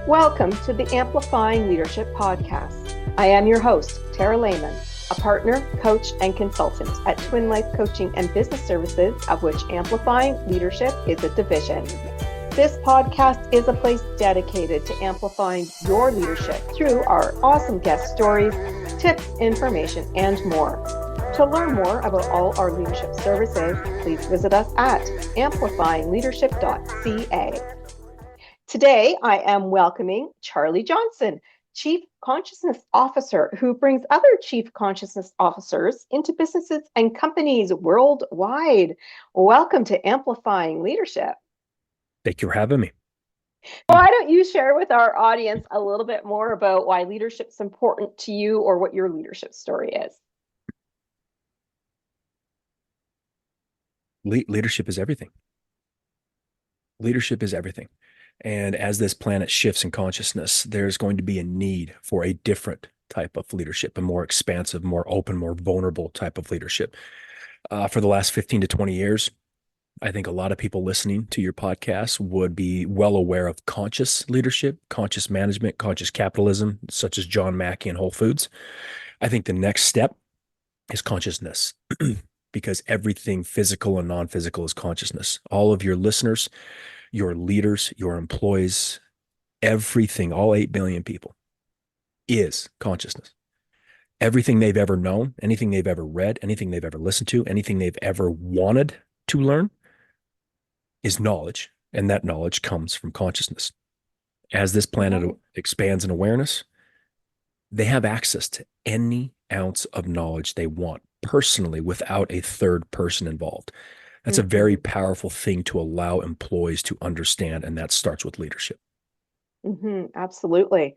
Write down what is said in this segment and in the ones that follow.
Welcome to the Amplifying Leadership podcast. I am your host, Tara Lehman, a partner, coach, and consultant at Twin Life Coaching and Business Services, of which Amplifying Leadership is a division. This podcast is a place dedicated to amplifying your leadership through our awesome guest stories, tips, information, and more. To learn more about all our leadership services, please visit us at amplifyingleadership.ca. Today, I am welcoming Charley Johnson, Chief Consciousness Officer, who brings other Chief Consciousness Officers into businesses and companies worldwide. Welcome to Amplifying Leadership. Thank you for having me. Why don't you share with our audience a little bit more about why leadership is important to you or what your leadership story is? Leadership is everything. Leadership is everything. And as this planet shifts in consciousness, there's going to be a need for a different type of leadership, a more expansive, more open, more vulnerable type of leadership. For the last 15 to 20 years, I think a lot of people listening to your podcast would be well aware of conscious leadership, conscious management, conscious capitalism, such as John Mackey and Whole Foods. I think the next step is consciousness. Because everything physical and non-physical is consciousness. All of your listeners, your leaders, your employees, everything, all 8 billion people is consciousness. Everything they've ever known, anything they've ever read, anything they've ever listened to, anything they've ever wanted to learn is knowledge. And that knowledge comes from consciousness. As this planet expands in awareness, they have access to any ounce of knowledge they want personally without a third person involved. That's a very powerful thing to allow employees to understand, and that starts with leadership. Absolutely.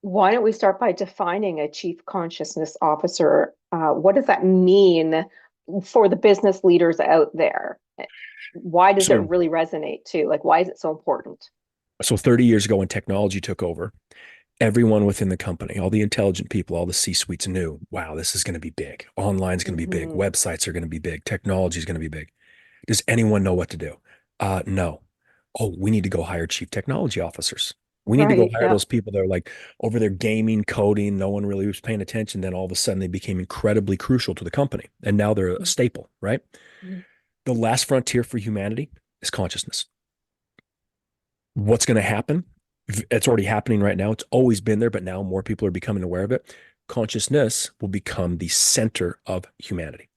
Why don't we start by defining a Chief Consciousness Officer? What does that mean for the business leaders out there? Why does it really resonate too? Like, why is it so important? So 30 years ago when technology took over, everyone within the company, all the intelligent people, all the C-suites knew, wow, this is going to be big. Online is going to be big. Websites are going to be big. Technology is going to be big. Does anyone know what to do? No. Oh, we need to go hire chief technology officers. We need to go hire those people that are like over there gaming, coding. No one really was paying attention. Then all of a sudden they became incredibly crucial to the company. And now they're a staple, right? The last frontier for humanity is consciousness. What's going to happen? It's already happening right now. It's always been there, but now more people are becoming aware of it. Consciousness will become the center of humanity.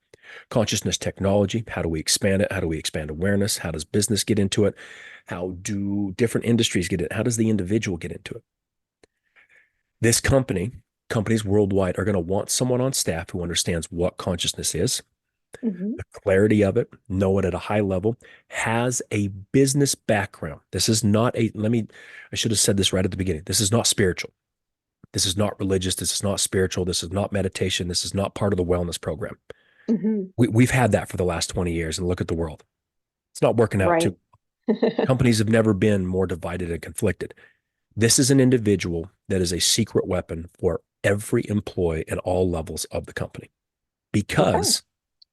Consciousness technology, how do we expand it? How do we expand awareness? How does business get into it? How do different industries get it? How does the individual get into it? This companies worldwide are going to want someone on staff who understands what consciousness is, the clarity of it, know it at a high level, has a business background. This is not I should have said this right at the beginning. This is not spiritual. This is not religious. This is not spiritual. This is not meditation. This is not part of the wellness program. We've had that for the last 20 years, and look at the world. It's not working out too. Companies have never been more divided and conflicted. This is an individual that is a secret weapon for every employee at all levels of the company, because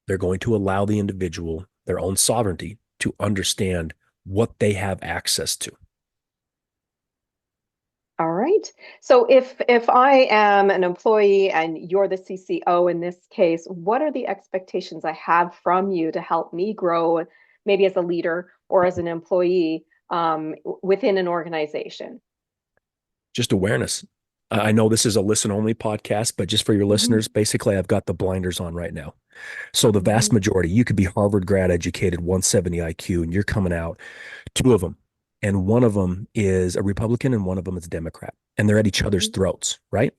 they're going to allow the individual their own sovereignty to understand what they have access to. All right. So if I am an employee and you're the CCO in this case, what are the expectations I have from you to help me grow, maybe as a leader or as an employee within an organization? Just awareness. I know this is a listen-only podcast, but just for your listeners, basically I've got the blinders on right now. So the vast majority, you could be Harvard grad educated, 170 IQ, and you're coming out, 2 of them. And one of them is a Republican and one of them is a Democrat. And they're at each other's throats, right?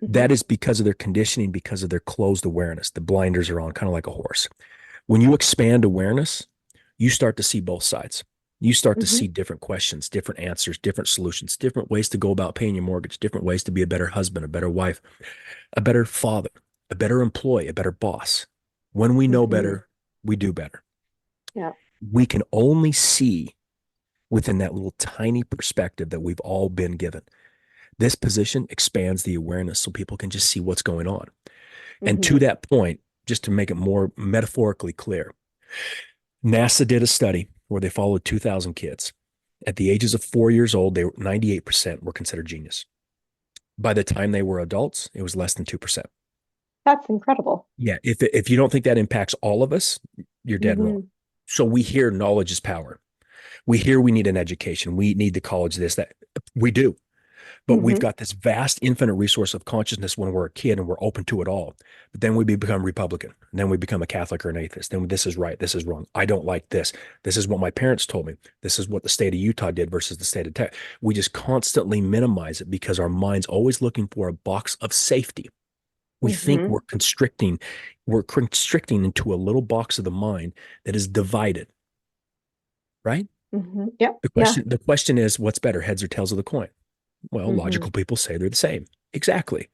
That is because of their conditioning, because of their closed awareness. The blinders are on, kind of like a horse. When you expand awareness, you start to see both sides. You start to see different questions, different answers, different solutions, different ways to go about paying your mortgage, different ways to be a better husband, a better wife, a better father, a better employee, a better boss. When we know better, we do better. We can only see within that little tiny perspective that we've all been given. This position expands the awareness so people can just see what's going on. And to that point, just to make it more metaphorically clear, NASA did a study where they followed 2,000 kids At the ages of 4 years old, they were 98% were considered genius. By the time they were adults, it was less than 2%. That's incredible. Yeah. If you don't think that impacts all of us, you're dead wrong. Mm-hmm. So we hear knowledge is power. We hear we need an education. We need the college, this, that. We do. But we've Mm-hmm. got this vast, infinite resource of consciousness when we're a kid and we're open to it all. But then we become Republican. And then we become a Catholic or an atheist. Then this is right. This is wrong. I don't like this. This is what my parents told me. This is what the state of Utah did versus the state of Texas. We just constantly minimize it because our mind's always looking for a box of safety. We think Mm-hmm. we're constricting into a little box of the mind that is divided, right? Mm-hmm. Yep. The Yeah. question, the question is, what's better, heads or tails of the coin? Well, Mm-hmm. logical people say they're the same. Exactly.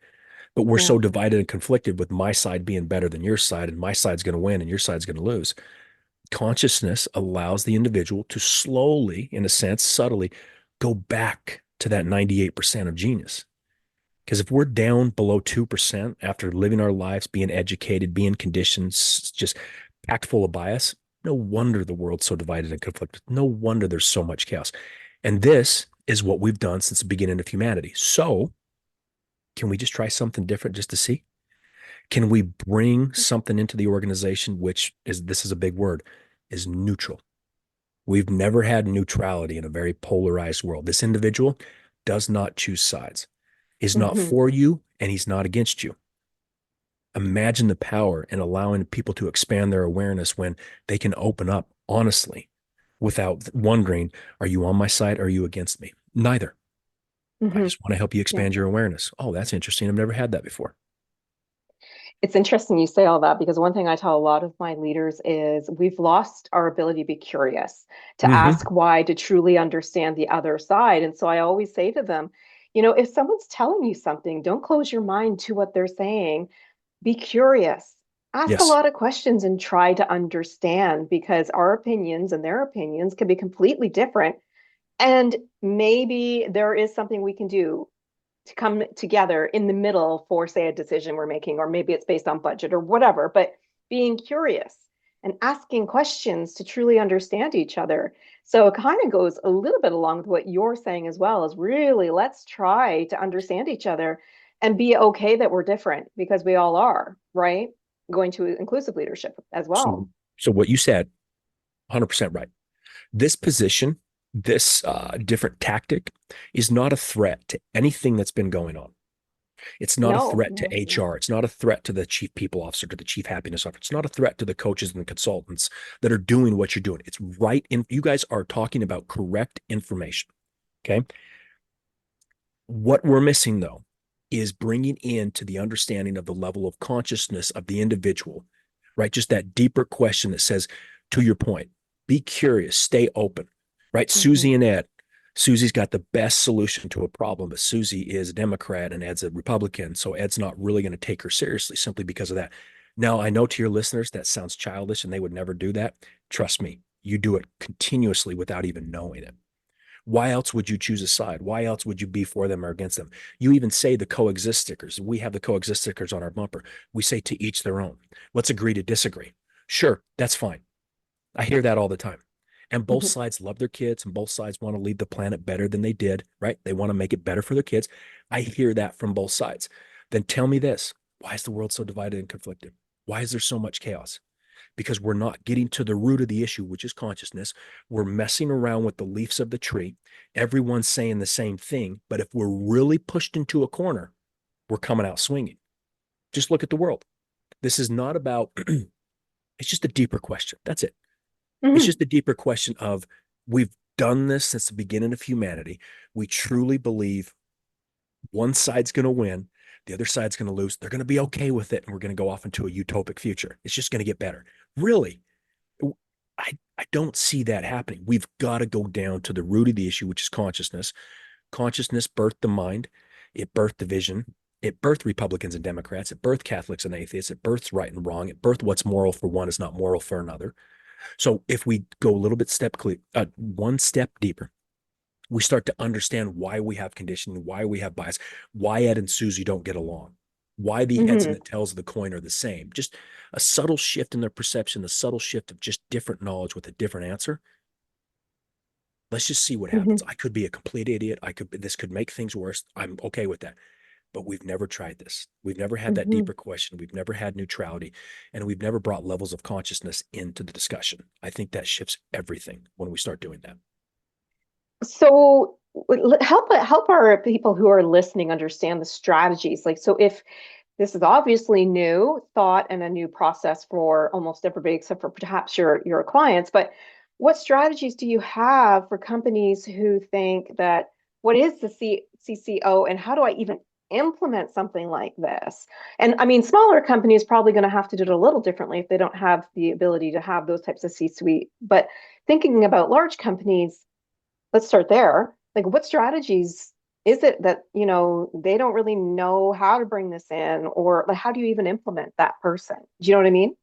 But we're Yeah. so divided and conflicted with my side being better than your side, and my side's going to win and your side's going to lose. Consciousness allows the individual to slowly, in a sense, subtly go back to that 98% of genius. Because if we're down below 2% after living our lives, being educated, being conditioned, just packed full of bias, no wonder the world's so divided and conflicted. No wonder there's so much chaos. And this is what we've done since the beginning of humanity. So, can we just try something different just to see? Can we bring something into the organization, which is, this is a big word, is neutral? We've never had neutrality in a very polarized world. This individual does not choose sides, is not Mm-hmm. for you, and he's not against you. Imagine the power in allowing people to expand their awareness when they can open up honestly without wondering, are you on my side or are you against me? Neither. I Mm-hmm. just want to help you Yeah. expand your awareness. Oh, that's interesting. I've never had that before. It's interesting you say all that because one thing I tell a lot of my leaders is we've lost our ability to be curious, to Mm-hmm. ask why, to truly understand the other side. And so I always say to them, if someone's telling you something, don't close your mind to what they're saying. Be curious. Ask a Yes. lot of questions and try to understand because our opinions and their opinions can be completely different. And maybe there is something we can do to come together in the middle for, say, a decision we're making, or maybe it's based on budget or whatever, but being curious and asking questions to truly understand each other. So it kind of goes a little bit along with what you're saying as well, is really let's try to understand each other and be okay that we're different because we all are, right? Going to inclusive leadership as So, well. so what you said, 100% right. This position, this different tactic is not a threat to anything that's been going on. It's not a No, threat to no, yeah. HR. It's not a threat to the chief people officer, to the chief happiness officer. It's not a threat to the coaches and the consultants that are doing what you're doing. It's right in, you guys are talking about correct information. Okay. What we're missing though is bringing into the understanding of the level of consciousness of the individual, right? Just that deeper question that says, to your point, be curious, stay open, right? Mm-hmm. Susie and Ed, Susie's got the best solution to a problem, but Susie is a Democrat and Ed's a Republican. So Ed's not really going to take her seriously simply because of that. Now, I know to your listeners that sounds childish and they would never do that. Trust me, you do it continuously without even knowing it. Why else would you choose a side? Why else would you be for them or against them? You even say the coexist stickers. We have the coexist stickers on our bumper. We say to each their own. Let's agree to disagree. Sure, that's fine. I hear that all the time. And both Mm-hmm. sides love their kids and both sides want to leave the planet better than they did, right? They want to make it better for their kids. I hear that from both sides. Then tell me this. Why is the world so divided and conflicted? Why is there so much chaos? Because we're not getting to the root of the issue, which is consciousness. We're messing around with the leaves of the tree. Everyone's saying the same thing. But if we're really pushed into a corner, we're coming out swinging. Just look at the world. This is not about, it's just a deeper question. That's it. It's Mm-hmm. just a deeper question of we've done this since the beginning of humanity. We truly believe one side's going to win, the other side's going to lose. They're going to be okay with it, and we're going to go off into a utopic future. It's just going to get better. Really, I don't see that happening. We've got to go down to the root of the issue, which is consciousness. Consciousness birthed the mind, it birthed division, it birthed Republicans and Democrats, it birthed Catholics and atheists, it births right and wrong, it birthed what's moral for one is not moral for another. So if we go a little bit one step deeper, we start to understand why we have conditioning, why we have bias, why Ed and Susie don't get along, why the heads and Mm-hmm. the tails of the coin are the same. Just a subtle shift in their perception, a subtle shift of just different knowledge with a different answer. Let's just see what Hmm. happens. I could be a complete idiot. This could make things worse. I'm okay with that. But we've never tried this. We've never had that Hmm. deeper question. We've never had neutrality, and we've never brought levels of consciousness into the discussion. I think that shifts everything when we start doing that. So help our people who are listening understand the strategies. Like, so if this is obviously new thought and a new process for almost everybody except for perhaps your clients, but what strategies do you have for companies who think that what is the CCO and how do I even implement something like this? And I mean, smaller companies probably going to have to do it a little differently if they don't have the ability to have those types of C-suite. But thinking about large companies, let's start there. Like, what strategies is it that, they don't really know how to bring this in, or like, how do you even implement that person? Do you know what I mean?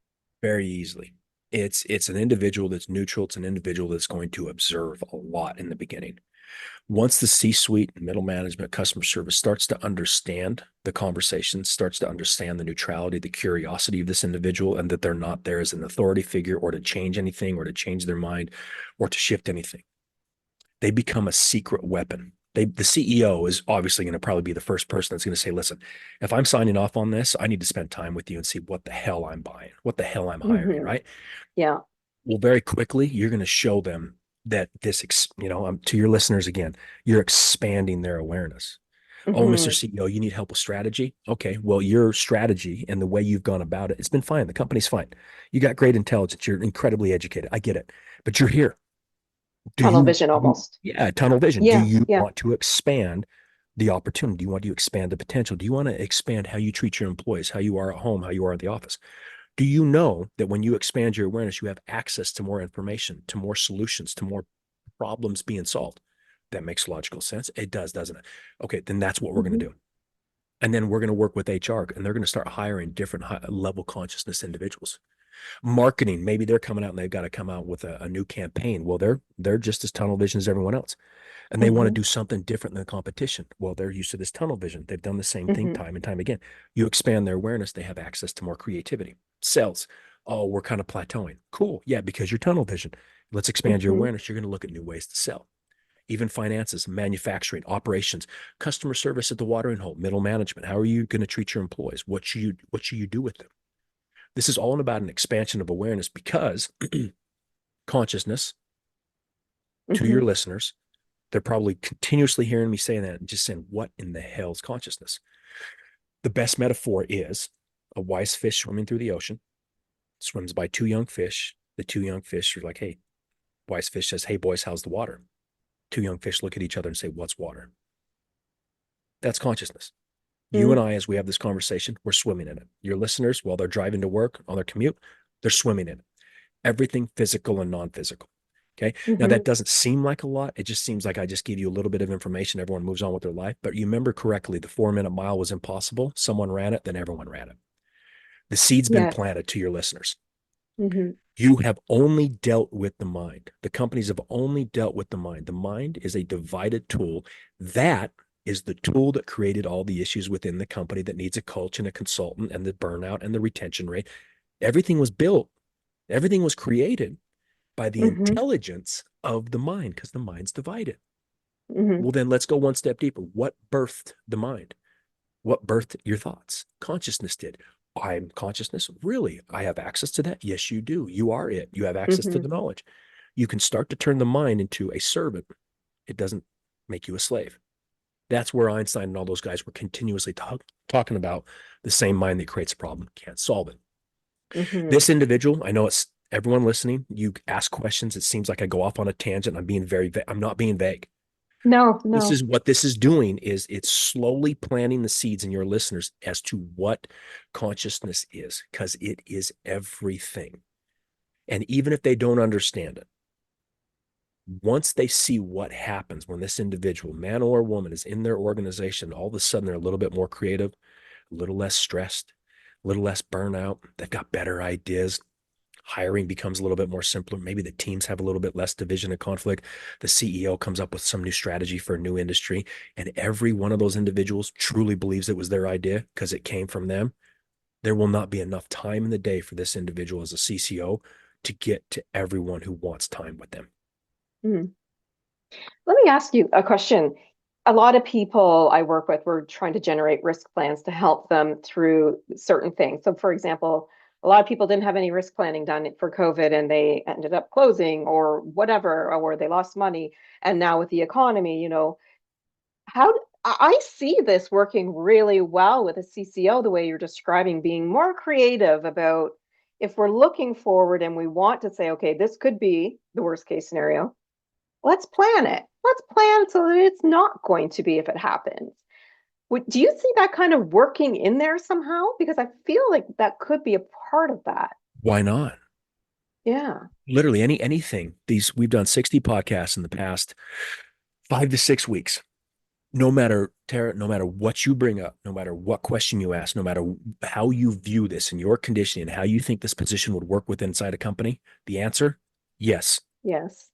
Very easily. It's an individual that's neutral. It's an individual that's going to observe a lot in the beginning. Once the C-suite, middle management, customer service starts to understand the conversation, starts to understand the neutrality, the curiosity of this individual, and that they're not there as an authority figure or to change anything or to change their mind or to shift anything, they become a secret weapon. The CEO is obviously going to probably be the first person that's going to say, listen, if I'm signing off on this, I need to spend time with you and see what the hell I'm buying, what the hell I'm hiring, Hmm. right? Yeah. Well, very quickly, you're going to show them that to your listeners again, you're expanding their awareness. Oh, Mr. Hmm. CEO, you need help with strategy? Okay, well, your strategy and the way you've gone about it, it's been fine. The company's fine. You got great intelligence. You're incredibly educated. I get it. But you're here. Tunnel vision almost. Yeah, tunnel vision. Do Yeah. you Yeah. want to expand the opportunity? Do you want to expand the potential? Do you want to expand how you treat your employees, how you are at home, how you are at the office? Do you know that when you expand your awareness, you have access to more information, to more solutions, to more problems being solved? That makes logical sense. It does, doesn't it? Okay, then that's what we're going Hmm. to do. And then we're going to work with HR and they're going to start hiring different level consciousness individuals. Marketing, maybe they're coming out and they've got to come out with a new campaign. Well, they're just as tunnel vision as everyone else. And they want to Hmm. do something different than the competition. Well, they're used to this tunnel vision. They've done the same thing Hmm. time and time again. You expand their awareness, they have access to more creativity. Sales, oh, we're kind of plateauing. Cool. Yeah, because you're tunnel vision. Let's expand your Hmm. awareness. You're going to look at new ways to sell. Even finances, manufacturing, operations, customer service at the watering hole, middle management. How are you going to treat your employees? What should you do with them? This is all about an expansion of awareness because consciousness to your Hmm. listeners, they're probably continuously hearing me saying that and just saying, what in the hell is consciousness? The best metaphor is a wise fish swimming through the ocean, swims by two young fish. The two young fish are like, hey, wise fish says, hey, boys, how's the water? Two young fish look at each other and say, what's water? That's consciousness. You and Hmm. I, as we have this conversation, we're swimming in it. Your listeners, while they're driving to work on their commute, they're swimming in it. Everything physical and non-physical. Okay. Now Hmm. that doesn't seem like a lot. It just seems like I just gave you a little bit of information. Everyone moves on with their life. But you remember correctly, the 4 minute mile was impossible. Someone ran it, then everyone ran it. The seed's been Yes. planted to your listeners. Hmm. You have only dealt with the mind. The companies have only dealt with the mind. The mind is a divided tool. That is the tool that created all the issues within the company that needs a coach and a consultant and the burnout and the retention rate. Everything was built, everything was created by the Hmm. intelligence of the mind because the mind's divided. Hmm. Well, then let's go one step deeper. What birthed the mind? What birthed your thoughts? Consciousness did. I'm consciousness. Really? I have access to that? Yes, you do. You are it. You have access to Hmm. the knowledge. You can start to turn the mind into a servant. It doesn't make you a slave. That's where Einstein and all those guys were continuously talking about the same mind that creates a problem, can't solve it. Hmm. This individual, I know it's everyone listening. You ask questions. It seems like I go off on a tangent. I'm not being vague. No, This no. is what this is doing is it's slowly planting the seeds in your listeners as to what consciousness is because it is everything. And even if they don't understand it, once they see what happens when this individual, man or woman, is in their organization, all of a sudden they're a little bit more creative, a little less stressed, a little less burnout. They've got better ideas. Hiring becomes a little bit more simpler. Maybe the teams have a little bit less division and conflict. The CEO comes up with some new strategy for a new industry, and every one of those individuals truly believes it was their idea because it came from them. There will not be enough time in the day for this individual as a CCO to get to everyone who wants time with them. Hmm. Let me ask you a question. A lot of people I work with, we're trying to generate risk plans to help them through certain things. So, for example, a lot of people didn't have any risk planning done for COVID and they ended up closing or whatever, or they lost money. And now with the economy, how I see this working really well with a CCO, the way you're describing, being more creative about if we're looking forward and we want to say, okay, this could be the worst case scenario. Let's plan it. Let's plan so that it's not going to be if it happens. Do you see that kind of working in there somehow? Because I feel like that could be a part of that. Why not? Yeah. Literally anything. We've done 60 podcasts in the past 5 to 6 weeks. No matter, Tara, no matter what you bring up, no matter what question you ask, no matter how you view this and your conditioning and how you think this position would work with inside a company, the answer, yes. Yes.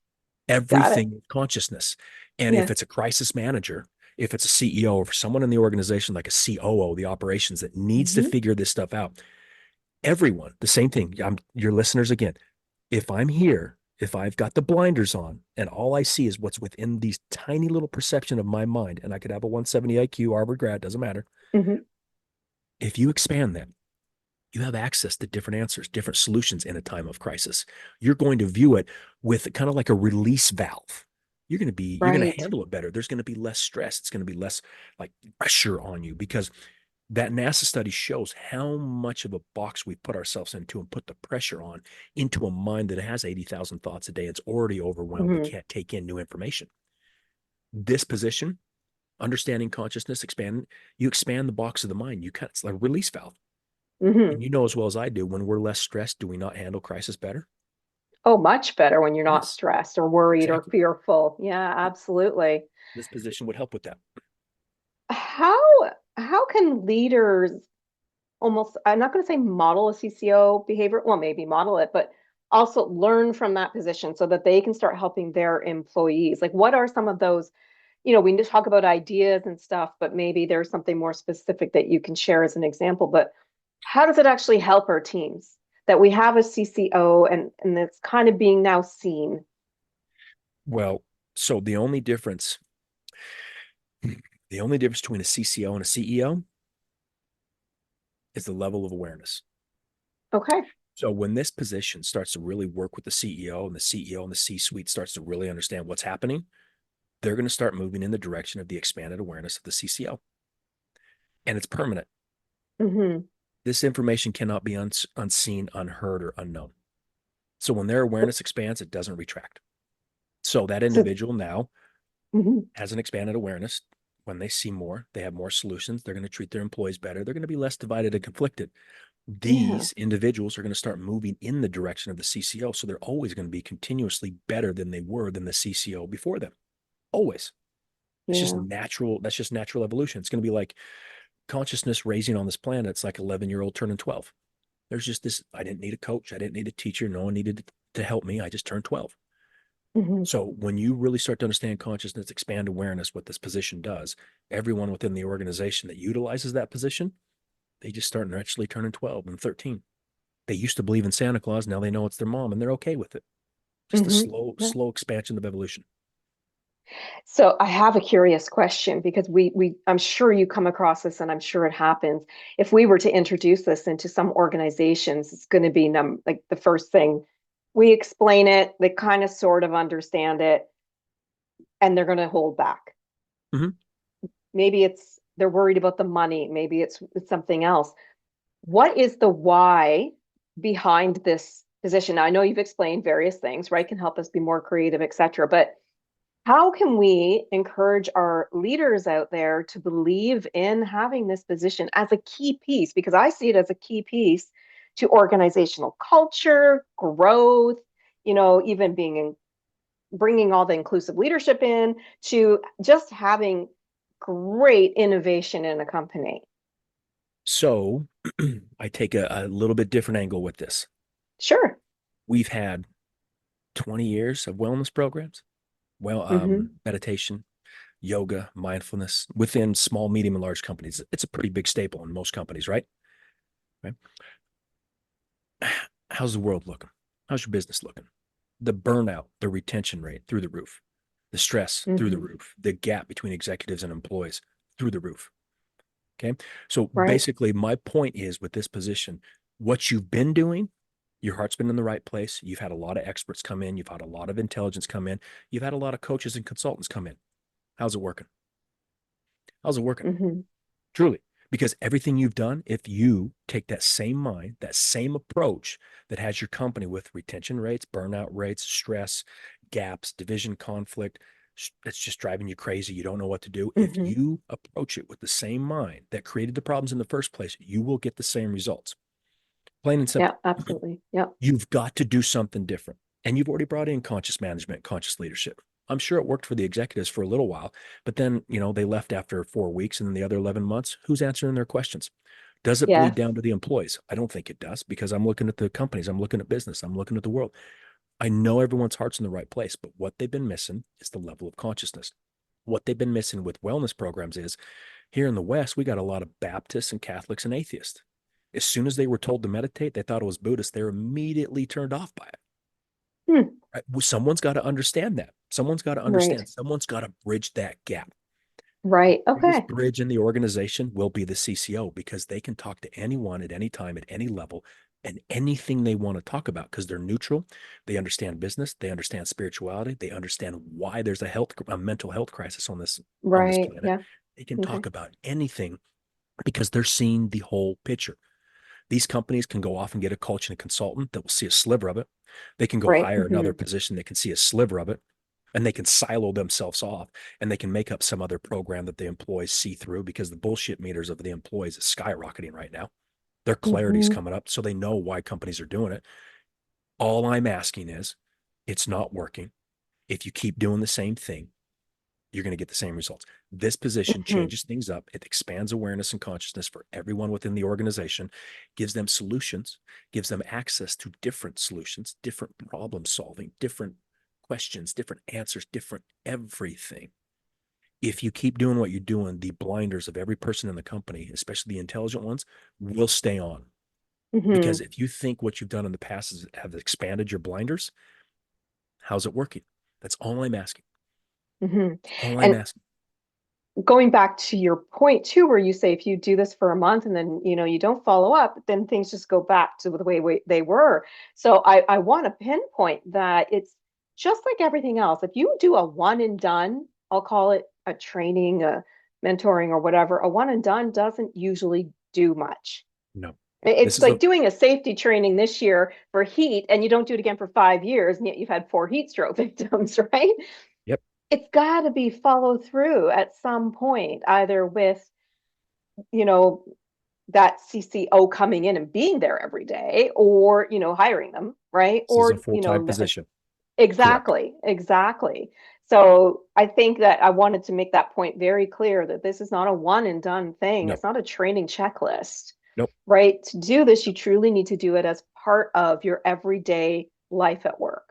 Got it. Everything is consciousness. And if Yeah. it's a crisis manager, if it's a CEO or someone in the organization like a COO, the operations that needs to Hmm. figure this stuff out, everyone, the same thing. Your listeners again. If I'm here, if I've got the blinders on and all I see is what's within these tiny little perception of my mind, and I could have a 170 IQ, Harvard grad, doesn't matter. Hmm. If you expand that, you have access to different answers, different solutions in a time of crisis. You're going to view it with kind of like a release valve. You're going to Right. handle it better. There's going to be less stress. It's going to be less like pressure on you because that NASA study shows how much of a box we put ourselves into and put the pressure on into a mind that has 80,000 thoughts a day. It's already overwhelmed. It Hmm. can't take in new information. This position, understanding consciousness, you expand the box of the mind. It's like a release valve. And Hmm. you know as well as I do, when we're less stressed, do we not handle crisis better? Oh, much better when you're not Yes, stressed or worried or exactly. fearful. Yeah, absolutely. This position would help with that. How how can leaders almost, I'm not going to say model a CCO behavior, well, maybe model it, but also learn from that position so that they can start helping their employees? Like, what are some of those? We just talk about ideas and stuff, but maybe there's something more specific that you can share as an example. But how does it actually help our teams that we have a CCO and it's kind of being now seen? Well, so the only difference between a CCO and a CEO is the level of awareness. Okay. So when this position starts to really work with the CEO and the CEO and the C-suite starts to really understand what's happening, they're going to start moving in the direction of the expanded awareness of the CCO. And it's permanent. Hmm. This information cannot be unseen, unheard, or unknown. So when their awareness expands, it doesn't retract. So that So, individual now mhm. has an expanded awareness. When they see more, they have more solutions. They're going to treat their employees better. They're going to be less divided and conflicted. Yeah. These individuals are going to start moving in the direction of the CCO. So they're always going to be continuously better than they were than the CCO before them. Always. It's just Yeah. natural. That's just natural evolution. It's going to be like consciousness raising on this planet. It's like 11-year-old turning 12. There's just this. I didn't need a coach. I didn't need a teacher. No one needed to help me. I just turned 12. Hmm. So when you really start to understand consciousness, expand awareness, what this position does, everyone within the organization that utilizes that position, they just start naturally turning 12 and 13. They used to believe in Santa Claus. Now they know it's their mom and they're okay with it. Just a Hmm. slow expansion of evolution. So I have a curious question because we I'm sure you come across this and I'm sure it happens. If we were to introduce this into some organizations, it's going to be like the first thing we explain it, they kind of sort of understand it, and they're going to hold back. Mm-hmm. Maybe it's they're worried about the money, maybe it's something else. What is the why behind this position? Now, I know you've explained various things, right? Can help us be more creative, etc. But how can we encourage our leaders out there to believe in having this position as a key piece? Because I see it as a key piece to organizational culture, growth, even bringing all the inclusive leadership in to just having great innovation in a company. So I take a little bit different angle with this. Sure. We've had 20 years of wellness programs, Hmm. meditation, yoga, mindfulness within small, medium, and large companies. It's a pretty big staple in most companies, right? Right. How's the world looking? How's your business looking? The burnout, the retention rate through the roof. The stress through the roof, the gap between executives and employees through the roof. Okay. So Right. basically, my point is with this position, what you've been doing, your heart's been in the right place. You've had a lot of experts come in. You've had a lot of intelligence come in. You've had a lot of coaches and consultants come in. How's it working? How's it working? Mm-hmm. Truly. Because everything you've done, if you take that same mind, that same approach that has your company with retention rates, burnout rates, stress, gaps, division conflict, that's just driving you crazy. You don't know what to do. If Mm-hmm. you approach it with the same mind that created the problems in the first place, you will get the same results. Plain and Yeah, simple. absolutely. Yeah. You've got to do something different. And you've already brought in conscious management, conscious leadership. I'm sure it worked for the executives for a little while, but then, they left after 4 weeks, and then the other 11 months, who's answering their questions? Does it bleed Yes. down to the employees? I don't think it does, because I'm looking at the companies, I'm looking at business, I'm looking at the world. I know everyone's heart's in the right place, but what they've been missing is the level of consciousness. What they've been missing with wellness programs is, here in the West, we got a lot of Baptists and Catholics and atheists. As soon as they were told to meditate, they thought it was Buddhist. They're immediately turned off by it. Hmm. Right? Well, someone's got to understand that. Someone's got to Right. understand. Someone's got to bridge that gap. Right. Biggest Okay. bridge in the organization will be the CCO, because they can talk to anyone at any time, at any level, and anything they want to talk about, because they're neutral. They understand business. They understand spirituality. They understand why there's a mental health crisis on this Right. planet. Yeah. They can Okay. talk about anything because they're seeing the whole picture. These companies can go off and get a coach and a consultant that will see a sliver of it. They can go Right. hire Mm-hmm. another position that can see a sliver of it, and they can silo themselves off, and they can make up some other program that the employees see through, because the bullshit meters of the employees is skyrocketing right now. Their clarity's Mm-hmm. coming up, so they know why companies are doing it. All I'm asking is, it's not working. If you keep doing the same thing, you're going to get the same results. This position Mm-hmm. changes things up. It expands awareness and consciousness for everyone within the organization, gives them solutions, gives them access to different solutions, different problem solving, different questions, different answers, different everything. If you keep doing what you're doing, the blinders of every person in the company, especially the intelligent ones, will stay on. Mm-hmm. Because if you think what you've done in the past have expanded your blinders, how's it working? That's all I'm asking. Mm-hmm. All I'm And asking. going back to your point too, where you say if you do this for a month and then you don't follow up, then things just go back to the way they were. So I want to pinpoint that it's just like everything else. If you do a one and done, I'll call it a training, a mentoring, or whatever, a one and done doesn't usually do much. No, this It's is like a doing a safety training this year for heat, and you don't do it again for 5 years, and yet you've had 4 heat stroke victims, right? yep. It's got to be followed through at some point, either with, you know, that CCO coming in and being there every day, or, hiring them, right? This is a Or, full-time position. Correct. exactly, exactly. So I think that I wanted to make that point very clear that this is not a one and done thing. No, It's not a training checklist, nope. right? To do this, you truly need to do it as part of your everyday life at work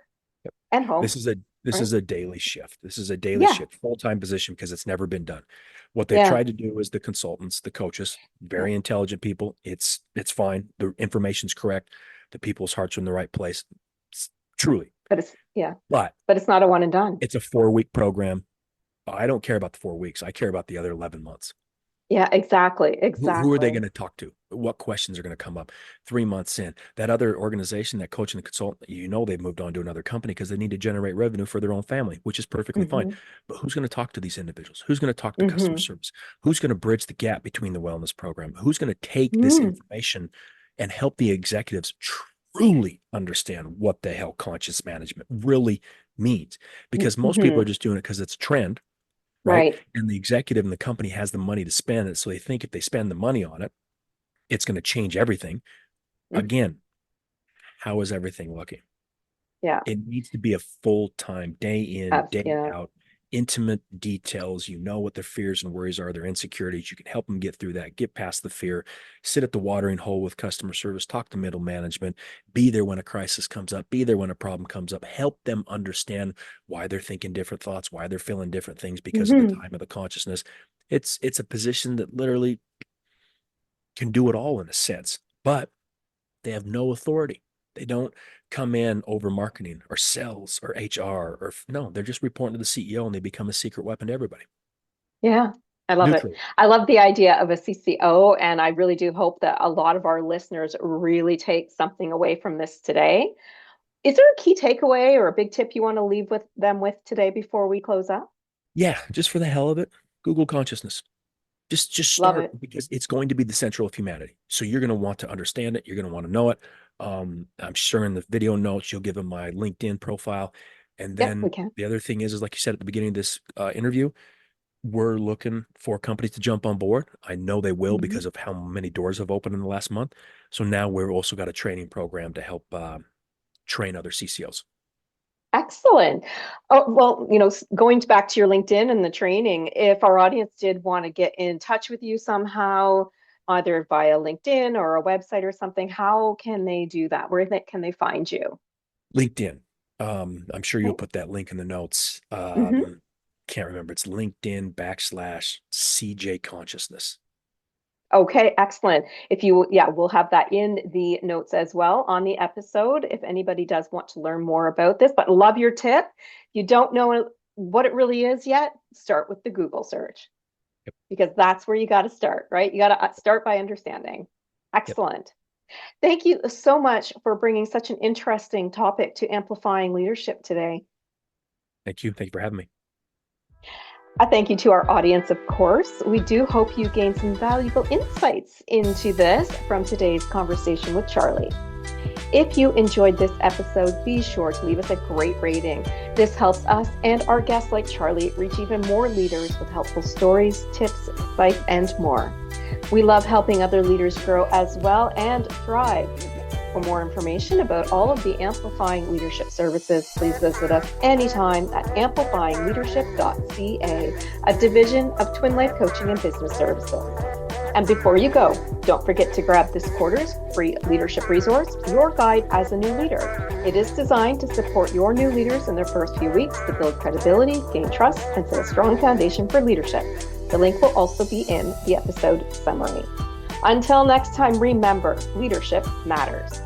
Yep. and home, This is a this right? is a daily shift. This is a daily Yeah, shift, full-time position, because it's never been done. What they've yeah, tried to do is the consultants, the coaches, yeah. very intelligent people. It's fine. The information's correct. The people's hearts are in the right place. Truly. But it's yeah, But but it's not a one and done. it's a 4-week program. I don't care about the 4 weeks. I care about the other 11 months. Yeah, exactly, Who are they exactly. going to talk to? What questions are going to come up 3 months in? That other organization, that coach and the consultant, they've moved on to another company because they need to generate revenue for their own family, which is perfectly fine. Hmm. But who's going to talk to these individuals? Who's going to talk to customer Hmm. service? Who's going to bridge the gap between the wellness program? Who's going to take this Mm. information and help the executives truly understand what the hell conscious management really means? Because most people are Hmm. just doing it because it's a trend, right? Right. And the executive and the company has the money to spend it. So they think if they spend the money on it, it's going to change everything. Mhm. Again, how is everything looking? Yeah. It needs to be a full-time, day in, day Yeah. out, intimate details. You know what their fears and worries are, their insecurities. You can help them get through that, get past the fear, sit at the watering hole with customer service, talk to middle management, be there when a crisis comes up, be there when a problem comes up, help them understand why they're thinking different thoughts, why they're feeling different things because of the Hmm. time of the consciousness. It's a position that literally can do it all in a sense, but they have no authority. They don't come in over marketing or sales or HR or no, they're just reporting to the CEO and they become a secret weapon to everybody. Yeah, I love it. Neutral. I love the idea of a CCO, and I really do hope that a lot of our listeners really take something away from this today. Is there a key takeaway or a big tip you want to leave with them with today before we close up? Yeah, just for the hell of it, Google consciousness. Just Love start it. because it's going to be the central of humanity. So you're going to want to understand it. You're going to want to know it. I'm sure in the video notes, you'll give them my LinkedIn profile. And Yep, we then can. the other thing is like you said at the beginning of this interview, we're looking for companies to jump on board. I know they will Mhm. because of how many doors have opened in the last month. So now we're also got a training program to help train other CCOs. Excellent. Oh, well, going back to your LinkedIn and the training, if our audience did want to get in touch with you somehow, either via LinkedIn or a website or something, how can they do that? Can they find you? LinkedIn. I'm sure you'll Okay. put that link in the notes. Mhm. Can't remember. It's LinkedIn /CJ Consciousness. Okay, excellent. If you, yeah, we'll have that in the notes as well on the episode if anybody does want to learn more about this. But love your tip. If you don't know what it really is yet, start with the Google search Yep. because that's where you got to start, right? You got to start by understanding. Yep. Excellent. Thank you so much for bringing such an interesting topic to Amplifying Leadership today. Thank you. Thank you for having me. A thank you to our audience, of course. We do hope you gained some valuable insights into this from today's conversation with Charley. If you enjoyed this episode, be sure to leave us a great rating. This helps us and our guests like Charley reach even more leaders with helpful stories, tips, advice, and more. We love helping other leaders grow as well and thrive. For more information about all of the Amplifying Leadership services, please visit us anytime at amplifyingleadership.ca, a division of Twin Life Coaching and Business Services. And before you go, don't forget to grab this quarter's free leadership resource, Your Guide as a New Leader. It is designed to support your new leaders in their first few weeks to build credibility, gain trust, and set a strong foundation for leadership. The link will also be in the episode summary. Until next time, remember, leadership matters.